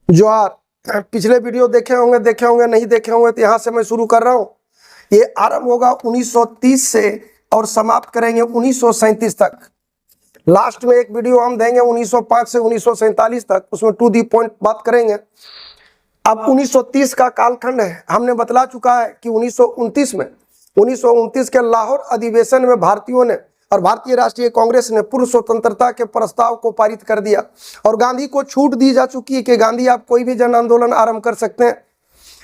जोहार। पिछले वीडियो देखे होंगे नहीं देखे होंगे तो यहाँ से मैं शुरू कर रहा हूँ। ये आरंभ होगा 1930 से और समाप्त करेंगे 1937 तक। लास्ट में एक वीडियो हम देंगे 1905 से 1947 तक, उसमें टू दी पॉइंट बात करेंगे। अब 1930 का कालखंड है, हमने बतला चुका है कि 1929 के लाहौर अधिवेशन में भारतीयों ने और भारतीय राष्ट्रीय कांग्रेस ने पूर्व स्वतंत्रता के प्रस्ताव को पारित कर दिया और गांधी को छूट दी जा चुकी है कि गांधी आप कोई भी जन आंदोलन आरंभ कर सकते हैं।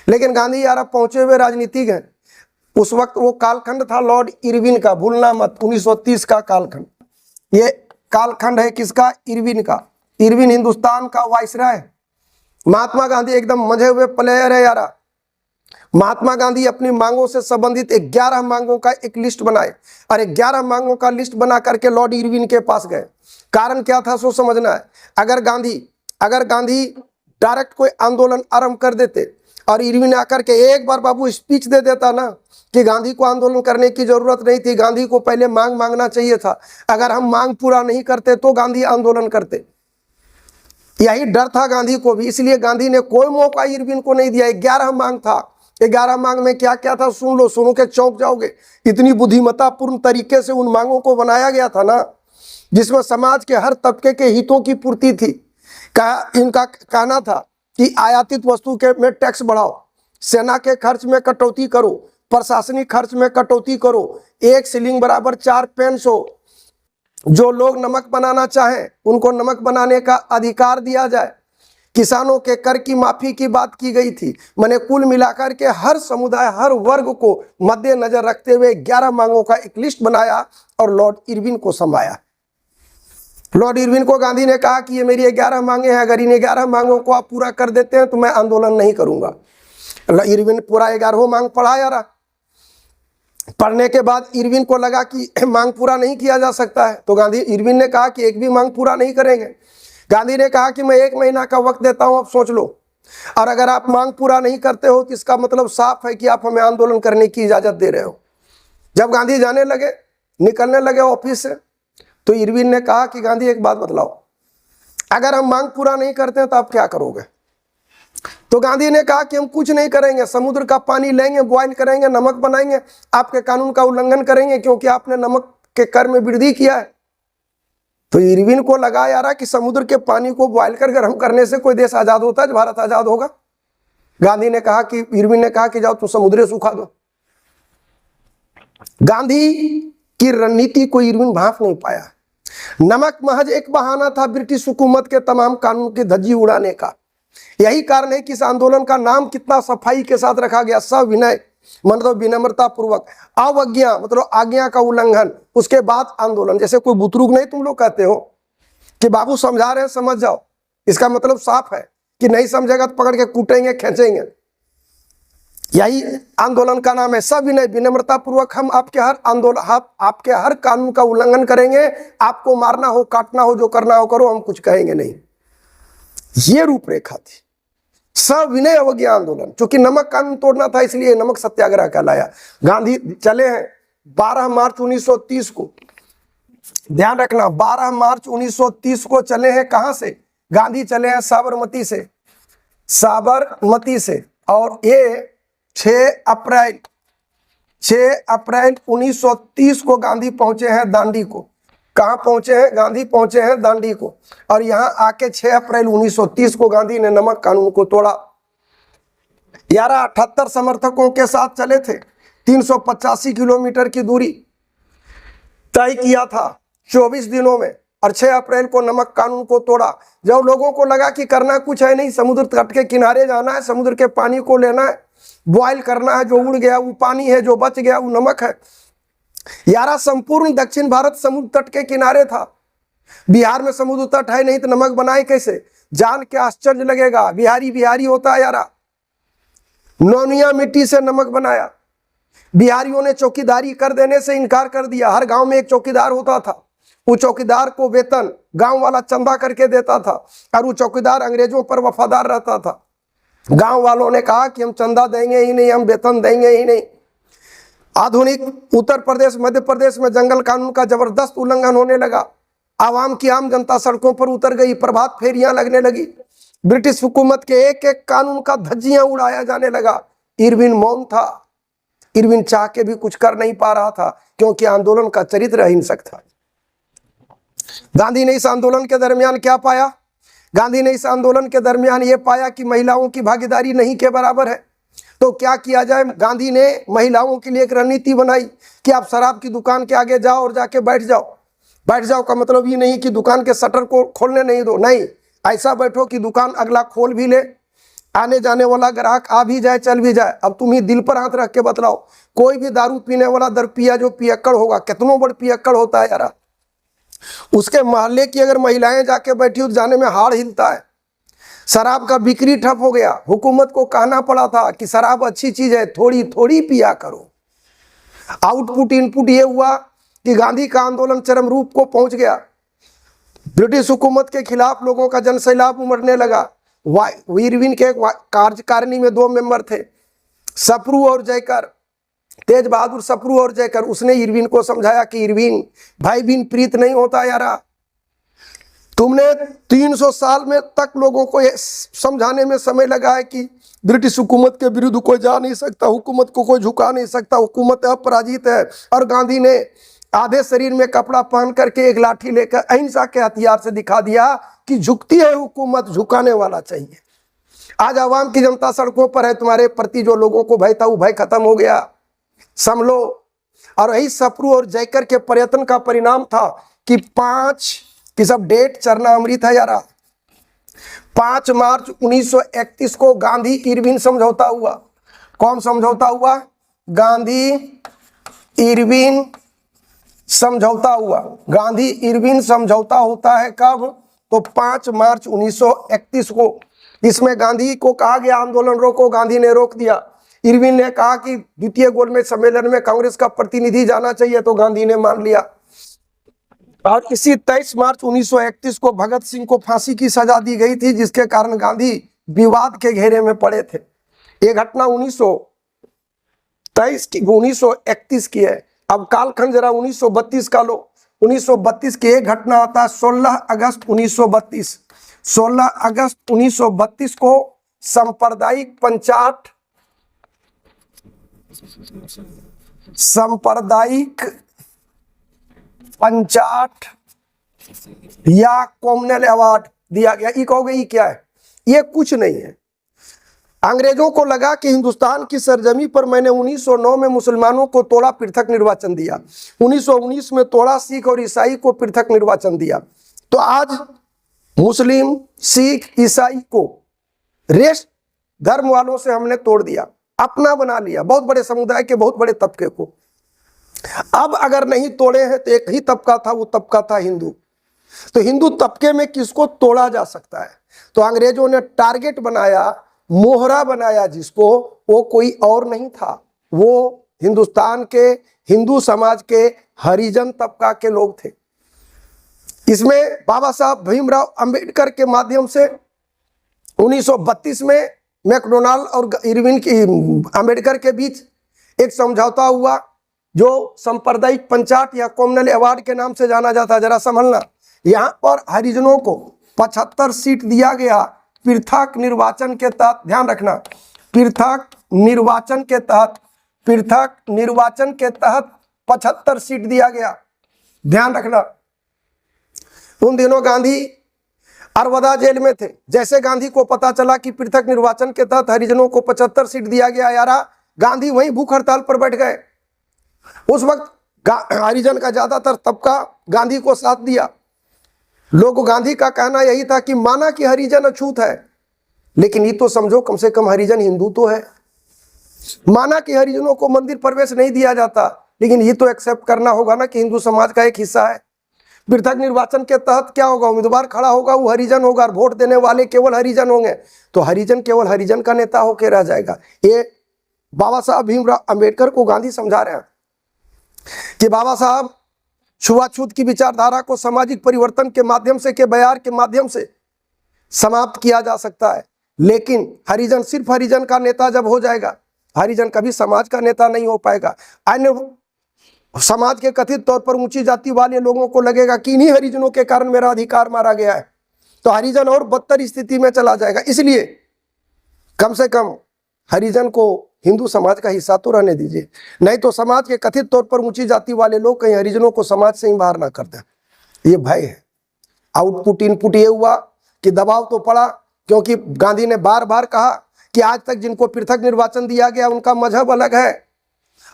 लेकिन गांधी यार पहुंचे हुए राजनीतिक हैं। उस वक्त वो कालखंड था लॉर्ड इरविन का, भूलना मत। 1930 का कालखंड, ये कालखंड है किसका? इरविन का। इरविन हिंदुस्तान का वायसराय है। महात्मा गांधी एकदम मजे हुए प्लेयर है यारा। महात्मा गांधी अपनी मांगों से संबंधित 11 मांगों का एक लिस्ट बनाए और 11 मांगों का लिस्ट बना करके लॉर्ड इरविन के पास गए। कारण क्या था सो समझना है। अगर गांधी डायरेक्ट कोई आंदोलन आरंभ कर देते और इरविन आकर के एक बार बाबू स्पीच दे देता ना कि गांधी को आंदोलन करने की जरूरत नहीं थी, गांधी को पहले मांगना चाहिए था, अगर हम मांग पूरा नहीं करते तो गांधी आंदोलन करते। यही डर था गांधी को भी, इसलिए गांधी ने कोई मौका इरविन को नहीं दिया। 11 मांग था। 11 मांग में क्या क्या था सुन लो, सुनो के चौंक जाओगे। इतनी बुद्धिमत्तापूर्ण तरीके से उन मांगों को बनाया गया था ना, जिसमें समाज के हर तबके के हितों की पूर्ति थी। इनका कहना था कि आयातित वस्तु के में टैक्स बढ़ाओ, सेना के खर्च में कटौती करो, प्रशासनिक खर्च में कटौती करो, 1 शिलिंग बराबर 4 पेंसो। जो लोग नमक बनाना चाहें उनको नमक बनाने का अधिकार दिया जाए। किसानों के कर की माफी की बात की गई थी। मैंने कुल मिलाकर के हर समुदाय, हर वर्ग को मद्देनजर रखते हुए 11 मांगों का एक लिस्ट बनाया और लॉर्ड इरविन को संभाया। लॉर्ड इरविन को गांधी ने कहा कि ये मेरी 11 मांगे हैं, अगर इन 11 मांगों को आप पूरा कर देते हैं तो मैं आंदोलन नहीं करूंगा। इरविन पूरा 11 मांग पढ़ा यार। पढ़ने के बाद इरविन को लगा कि मांग पूरा नहीं किया जा सकता है, तो इरविन ने कहा कि एक भी मांग पूरा नहीं करेंगे। गांधी ने कहा कि मैं 1 महीना का वक्त देता हूं, आप सोच लो, और अगर आप मांग पूरा नहीं करते हो तो इसका मतलब साफ है कि आप हमें आंदोलन करने की इजाजत दे रहे हो। जब गांधी जाने लगे, निकलने लगे ऑफिस से, तो इरविन ने कहा कि गांधी एक बात बतलाओ, अगर हम मांग पूरा नहीं करते हैं तो आप क्या करोगे? तो गांधी ने कहा कि हम कुछ नहीं करेंगे, समुद्र का पानी लेंगे, बॉयल करेंगे, नमक बनाएंगे, आपके कानून का उल्लंघन करेंगे क्योंकि आपने नमक के कर में वृद्धि किया है। तो इरविन को लगा यार कि समुद्र के पानी को बॉयल कर गर्म करने से कोई देश आजाद होता है, भारत आजाद होगा? इरविन ने कहा कि जाओ तुम समुद्र सुखा दो। गांधी की रणनीति को इरविन भांप नहीं पाया। नमक महज एक बहाना था ब्रिटिश हुकूमत के तमाम कानून की धज्जी उड़ाने का। यही कारण है कि इस आंदोलन का नाम कितना सफाई के साथ रखा गया, सविनय मतलब विनम्रता पूर्वक, अवज्ञा मतलब आज्ञा का उल्लंघन, उसके बाद आंदोलन। जैसे कोई बुतरुक नहीं तुम लोग कहते हो कि बाबू समझा रहे हैं समझ जाओ, इसका मतलब साफ है कि नहीं समझेगा तो पकड़ के कूटेंगे, खींचेंगे। यही आंदोलन का नाम है, सविनय विनम्रता पूर्वक हम आपके हर कानून का उल्लंघन करेंगे, आपको मारना हो, काटना हो, जो करना हो करो, हम कुछ कहेंगे नहीं। ये रूपरेखा थी सविनय अवज्ञा आंदोलन। क्योंकि नमक कानून तोड़ना था इसलिए नमक सत्याग्रह कहलाया। गांधी चले हैं 12 मार्च 1930 को, ध्यान रखना 12 मार्च 1930 को चले हैं। कहां से? गांधी चले हैं साबरमती से, और ये 6 अप्रैल 1930 को गांधी पहुंचे हैं दांडी को। कहां पहुंचे हैं? गांधी पहुंचे हैं दांडी को, और यहां आके 6 अप्रैल 1930 को गांधी ने नमक कानून को तोड़ा। 78 समर्थकों के साथ चले थे, 385 किलोमीटर की दूरी तय किया था 24 दिनों में, और 6 अप्रैल को नमक कानून को तोड़ा। जब लोगों को लगा कि करना कुछ है नहीं, समुद्र तट के किनारे जाना है, समुद्र के पानी को लेना है, बॉयल करना है, जो उड़ गया वो पानी है, जो बच गया वो नमक है। यारा संपूर्ण दक्षिण भारत समुद्र तट के किनारे था। बिहार में समुद्र तट है नहीं तो नमक बनाए कैसे? जान के आश्चर्य लगेगा, बिहारी होता है यारा। नौनिया मिट्टी से नमक बनाया। बिहारियों ने चौकीदारी कर देने से इनकार कर दिया। हर गांव में एक चौकीदार होता था, वो चौकीदार को वेतन गांव वाला चंदा करके देता था, और वो चौकीदार अंग्रेजों पर वफादार रहता था। गांव वालों ने कहा कि हम चंदा देंगे ही नहीं, हम वेतन देंगे ही नहीं। आधुनिक उत्तर प्रदेश, मध्य प्रदेश में जंगल कानून का जबरदस्त उल्लंघन होने लगा। आवाम की आम जनता सड़कों पर उतर गई, प्रभात फेरियां लगने लगी। ब्रिटिश हुकूमत के एक एक कानून का धज्जियां उड़ाया जाने लगा। इरविन मौन था, इरविन चाह के भी कुछ कर नहीं पा रहा था, क्योंकि आंदोलन का चरित्र अहिंसक था। गांधी ने इस आंदोलन के दरमियान क्या पाया? गांधी ने इस आंदोलन के दरमियान यह पाया कि महिलाओं की भागीदारी नहीं के बराबर है। तो क्या किया जाए? गांधी ने महिलाओं के लिए एक रणनीति बनाई कि आप शराब की दुकान के आगे जाओ और जाके बैठ जाओ। बैठ जाओ का मतलब ये नहीं कि दुकान के शटर को खोलने नहीं दो, नहीं, ऐसा बैठो कि दुकान अगला खोल भी ले, आने जाने वाला ग्राहक आ भी जाए, चल भी जाए। अब तुम ही दिल पर हाथ रख के बतलाओ, कोई भी दारू पीने वाला दरपिया जो पियक्कड़ होगा, कितनों बड़ पियक्कड़ होता है यार, उसके मोहल्ले की अगर महिलाएं जाके बैठी हो तो जाने में हाड़ हिलता है। शराब का बिक्री ठप हो गया। हुकूमत को कहना पड़ा था कि शराब अच्छी चीज है, थोड़ी थोड़ी पिया करो। आउटपुट इनपुट ये हुआ कि गांधी का आंदोलन चरम रूप को पहुंच गया। ब्रिटिश हुकूमत के खिलाफ लोगों का जनसैलाब उमड़ने लगा। इरविन के कार्यकारिणी में 2 मेंबर थे, सप्रू और जयकर, तेज बहादुर सप्रू और जयकर। उसने इरविन को समझाया कि इरविन, भाई बिन प्रीत नहीं होता यारा। तुमने 300 साल में तक लोगों को समझाने में समय लगा है कि ब्रिटिश हुकूमत के विरुद्ध कोई जा नहीं सकता, हुकूमत को कोई झुका नहीं सकता, हुकूमत अपराजित है। और गांधी ने आधे शरीर में कपड़ा पहन करके एक लाठी लेकर अहिंसा के हथियार से दिखा दिया कि झुकती है हुकूमत, झुकाने वाला चाहिए। आज आवाम की जनता सड़कों पर है, तुम्हारे प्रति जो लोगों को भय था वो भय खत्म हो गया, समझ लो। और यही सप्रू और जयकर के प्रयत्न का परिणाम था कि 5 की सब डेट चरना अमृत है यारा। 5 मार्च 1931 को गांधी इरविन समझौता हुआ। कौन समझौता हुआ? गांधी इरविन समझौता हुआ। गांधी इरविन समझौता होता है कब? तो 5 मार्च 1931 को। इसमें गांधी को कहा गया आंदोलन रोको, गांधी ने रोक दिया। इरविन ने कहा कि द्वितीय गोलमेज सम्मेलन में कांग्रेस का प्रतिनिधि जाना चाहिए, तो गांधी ने मान लिया। और इसी 23 मार्च 1931 को भगत सिंह को फांसी की सजा दी गई थी, जिसके कारण गांधी विवाद के घेरे में पड़े थे। ये घटना 1931 की है। अब कालखंड जरा 1932 का लो। 1932 की एक घटना आता है 16 अगस्त 1932। 16 अगस्त 1932 को सांप्रदायिक पंचाट या कॉमनल अवार्ड दिया गया। ये कहोगे ये क्या है? ये कुछ नहीं है। अंग्रेजों को लगा कि हिंदुस्तान की सरजमी पर मैंने 1909 में मुसलमानों को तोड़ा, पृथक निर्वाचन दिया। 1919 में तोड़ा, सिख और ईसाई को पृथक निर्वाचन दिया। तो आज मुस्लिम, सिख, ईसाई को रेस्ट धर्म वालों से हमने तोड़ दिया, अपना बना लिया, बहुत बड़े समुदाय के बहुत बड़े तबके को। अब अगर नहीं तोड़े हैं तो एक ही तबका था, वो तबका था हिंदू। तो हिंदू तबके में किसको तोड़ा जा सकता है? तो अंग्रेजों ने टारगेट बनाया, मोहरा बनाया जिसको, वो कोई और नहीं था, वो हिंदुस्तान के हिंदू समाज के हरिजन तबका के लोग थे। इसमें बाबा साहब भीमराव अंबेडकर के माध्यम से 1932 में मैकडोनाल्ड और इरविन की अंबेडकर के बीच एक समझौता हुआ, जो सांप्रदायिक पंचाट या कॉमनल अवार्ड के नाम से जाना जाता है। जरा समझना, यहाँ पर हरिजनों को 75 सीट दिया गया पृथक निर्वाचन के तहत। ध्यान रखना, पृथक निर्वाचन के तहत 75 सीट दिया गया। ध्यान रखना। उन दिनों गांधी अरवदा जेल में थे। जैसे गांधी को पता चला कि पृथक निर्वाचन के तहत हरिजनों को 75 सीट दिया गया यारा, गांधी वहीं भूख हड़ताल पर बैठ गए। उस वक्त हरिजन का ज्यादातर तबका गांधी को साथ दिया। लोग, गांधी का कहना यही था कि माना कि हरिजन अछूत है, लेकिन ये तो समझो कम से कम हरिजन हिंदू तो है। माना कि हरिजनों को मंदिर प्रवेश नहीं दिया जाता, लेकिन ये तो एक्सेप्ट करना होगा ना कि हिंदू समाज का एक हिस्सा है। पृथक निर्वाचन के तहत क्या होगा? उम्मीदवार खड़ा होगा, वो हरिजन होगा, वोट देने वाले केवल हरिजन होंगे, तो हरिजन केवल हरिजन का नेता होकर रह जाएगा। ये बाबा साहब भीमराव अंबेडकर को गांधी समझा रहे हैं कि बाबा साहब, छुआछूत की विचारधारा को सामाजिक परिवर्तन के माध्यम से, के बयार के माध्यम से समाप्त किया जा सकता है, लेकिन हरिजन सिर्फ हरिजन का नेता जब हो जाएगा, हरिजन कभी समाज का नेता नहीं हो पाएगा। अन्य समाज के कथित तौर पर ऊंची जाति वाले लोगों को लगेगा कि इन्हीं हरिजनों के कारण मेरा अधिकार मारा गया है, तो हरिजन और बदतर स्थिति में चला जाएगा। इसलिए कम से कम हरिजन को हिंदू समाज का हिस्सा तो रहने दीजिए, नहीं तो समाज के कथित तौर पर ऊंची जाति वाले लोग कहीं हरिजनों को समाज से ही बाहर ना कर दें, ये भय है। आउटपुट इनपुट ये हुआ कि दबाव तो पड़ा, क्योंकि गांधी ने बार बार कहा कि आज तक जिनको पृथक निर्वाचन दिया गया उनका मजहब अलग है,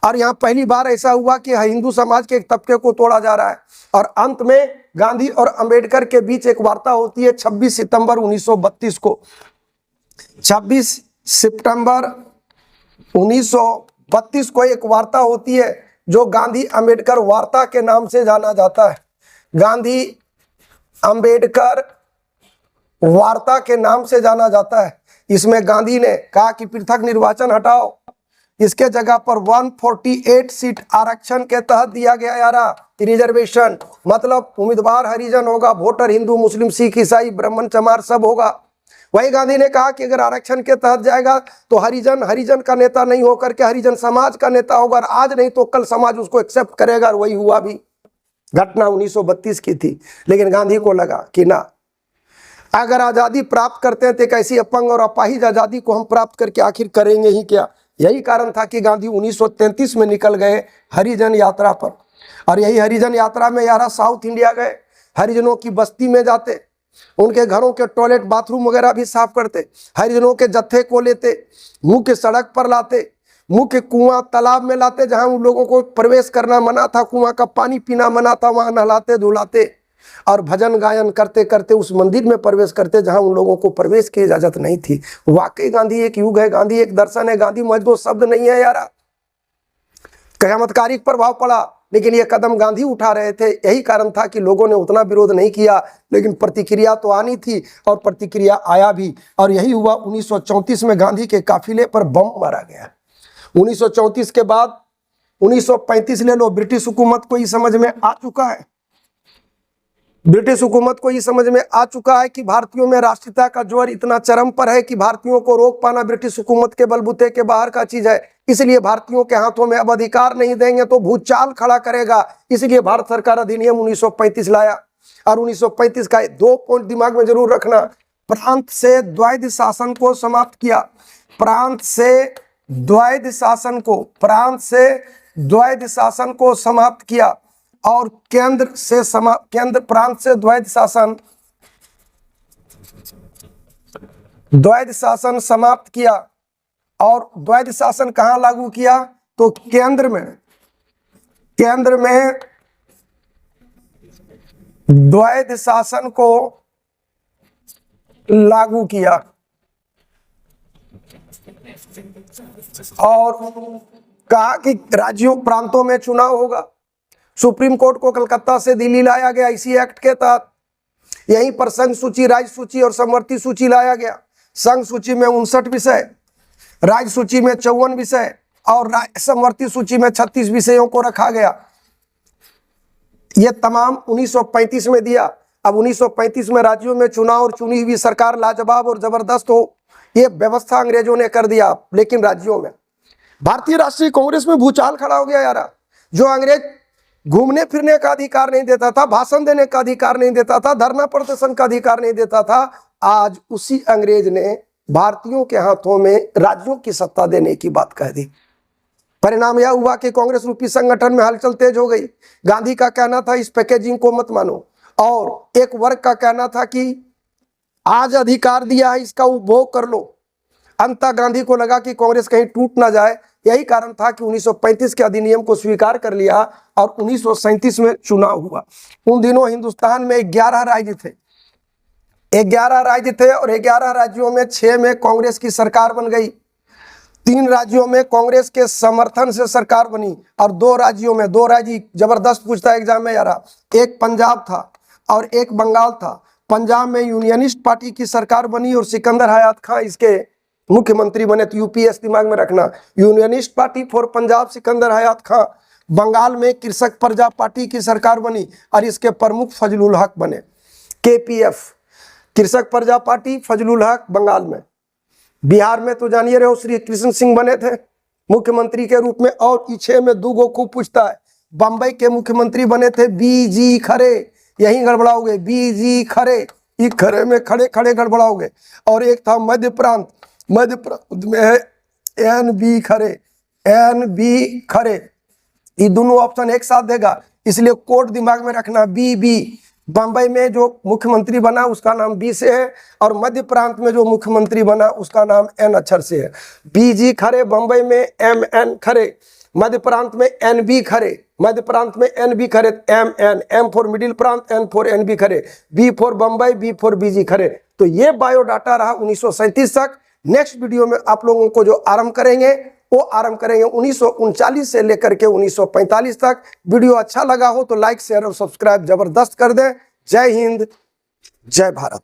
और यहाँ पहली बार ऐसा हुआ कि हिंदू समाज के एक तबके को तोड़ा जा रहा है। और अंत में गांधी और अंबेडकर के बीच एक वार्ता होती है 26 सितंबर 1932 को। 26 सितंबर 1932 को एक वार्ता होती है जो गांधी अंबेडकर वार्ता के नाम से जाना जाता है। गांधी अंबेडकर वार्ता के नाम से जाना जाता है। इसमें गांधी ने कहा कि पृथक निर्वाचन हटाओ, इसके जगह पर 148 सीट आरक्षण के तहत दिया गया यारा रिजर्वेशन, मतलब उम्मीदवार हरिजन होगा, वोटर हिंदू मुस्लिम सिख ईसाई ब्राह्मण चमार सब होगा। वही गांधी ने कहा कि अगर आरक्षण के तहत जाएगा तो हरिजन का नेता नहीं होकर के हरिजन समाज का नेता होगा, आज नहीं तो कल समाज उसको एक्सेप्ट करेगा। और वही हुआ भी। घटना 1932 की थी, लेकिन गांधी को लगा कि ना, अगर आजादी प्राप्त करते हैं तो एक ऐसी अपंग और अपाहिज आजादी को हम प्राप्त करके आखिर करेंगे ही क्या। यही कारण था कि गांधी 1933 में निकल गए हरिजन यात्रा पर। और यही हरिजन यात्रा में यारा साउथ इंडिया गए, हरिजनों की बस्ती में जाते, उनके घरों के टॉयलेट बाथरूम वगैरह भी साफ करते, हरिजनों के जत्थे को लेते, मुख्य सड़क पर लाते, मुख्य कुआं तालाब में लाते, जहां उन लोगों को प्रवेश करना मना था, कुआं का पानी पीना मना था, वहां नहलाते धुलाते, और भजन गायन करते करते उस मंदिर में प्रवेश करते जहां उन लोगों को प्रवेश की इजाजत नहीं थी। वाकई गांधी एक युग है, गांधी एक दर्शन है, गांधी महज दो शब्द नहीं है यारा। कयामतकारी प्रभाव पड़ा, लेकिन ये कदम गांधी उठा रहे थे। यही कारण था कि लोगों ने उतना विरोध नहीं किया, लेकिन प्रतिक्रिया तो आनी थी, और प्रतिक्रिया आया भी। और यही हुआ 1934 में गांधी के काफिले पर बम मारा गया। 1934 के बाद 1935 ले लो, ब्रिटिश हुकूमत को ये समझ में आ चुका है, ब्रिटिश हुकूमत को ये समझ में आ चुका है कि भारतीयों में राष्ट्रीयता का ज्वर इतना चरम पर है कि भारतीयों को रोक पाना ब्रिटिश हुकूमत के बलबूते के बाहर का चीज है। इसलिए भारतीयों के हाथों में अब अधिकार नहीं देंगे तो भूचाल खड़ा करेगा। इसलिए भारत सरकार अधिनियम 1935 लाया। और 1935 का 2 पॉइंट दिमाग में जरूर रखना, प्रांत से द्वैध शासन को समाप्त किया, प्रांत से द्वैध शासन को समाप्त किया, और केंद्र प्रांत से द्वैध शासन समाप्त किया। और द्वैध शासन कहां लागू किया, तो केंद्र में द्वैध शासन को लागू किया। और कहा कि राज्यों प्रांतों में चुनाव होगा। सुप्रीम कोर्ट को कलकत्ता से दिल्ली लाया गया इसी एक्ट के तहत। यहीं पर संघ सूची, राज्य सूची और समवर्ती सूची लाया गया। संघ सूची में 59 विषय, राज्य सूची में 54 विषय, और समवर्ती सूची में 36 विषयों को रखा गया। यह तमाम 1935 में दिया। अब 1935 में राज्यों में चुनाव और चुनी हुई सरकार लाजवाब और जबरदस्त हो, यह व्यवस्था अंग्रेजों ने कर दिया। लेकिन राज्यों में भारतीय राष्ट्रीय कांग्रेस में भूचाल खड़ा हो गया यारा। जो अंग्रेज घूमने फिरने का अधिकार नहीं देता था, भाषण देने का अधिकार नहीं देता था, धरना प्रदर्शन का अधिकार नहीं देता था, आज उसी अंग्रेज ने भारतीयों के हाथों में राज्यों की सत्ता देने की बात कह दी। परिणाम यह हुआ कि कांग्रेस रूपी संगठन में हलचल तेज हो गई। गांधी का कहना था इस पैकेजिंग को मत मानो, और एक वर्ग का कहना था कि आज अधिकार दिया है इसका उपभोग कर लो। अंततः गांधी को लगा कि कांग्रेस कहीं टूट ना जाए। यही कारण था कि 1935 के अधिनियम को स्वीकार कर लिया और 1937 में चुनाव हुआ। उन दिनों हिंदुस्तान में 11 राज्य थे, 11 राज्य थे, और 11 राज्यों में 6 में कांग्रेस की सरकार बन गई। 3 राज्यों में कांग्रेस के समर्थन से सरकार बनी, और 2 राज्य जबरदस्त पूछता एग्जाम में यारा, एक पंजाब था और एक बंगाल था। पंजाब में यूनियनिस्ट पार्टी की सरकार बनी और सिकंदर हयात खां इसके मुख्यमंत्री बने। तो यूपीएस दिमाग में रखना, unionist party for Punjab Sikandar Hayat Khan. Bengal में कृषक प्रजा पार्टी की सरकार बनी और इसके प्रमुख फजलुल हक बने। केपीएफ कृषक प्रजा पार्टी, फजलुल हक बंगाल में। बिहार में तो जानिए रहे हो श्री कृष्ण सिंह बने थे मुख्यमंत्री के रूप में। और पीछे में 2 गो खूब पूछता है, बंबई के मुख्यमंत्री बने थे बीजी खरे, यही गड़बड़ाओगे, बीजी खरे, ई खरे में खड़े खड़े गड़बड़ाओगे। और एक था मध्य प्रांत में है एन बी खरे। ये दोनों ऑप्शन एक साथ देगा, इसलिए कोड दिमाग में रखना बी। बंबई में जो मुख्यमंत्री बना उसका नाम बी से है, और मध्य प्रांत में जो मुख्यमंत्री बना उसका नाम एन अक्षर से है। BG खरे, बंबई में MN खरे, मध्य प्रांत में NB Khare, M for middle प्रांत, N for NB Khare, B for Bombay, B for BG Khare. तो ये बायोडाटा रहा 1937 तक। नेक्स्ट वीडियो में आप लोगों को जो आरंभ करेंगे वो आरंभ करेंगे 1939 से लेकर के 1945 तक। वीडियो अच्छा लगा हो तो लाइक शेयर और सब्सक्राइब जबरदस्त कर दें। जय हिंद, जय भारत।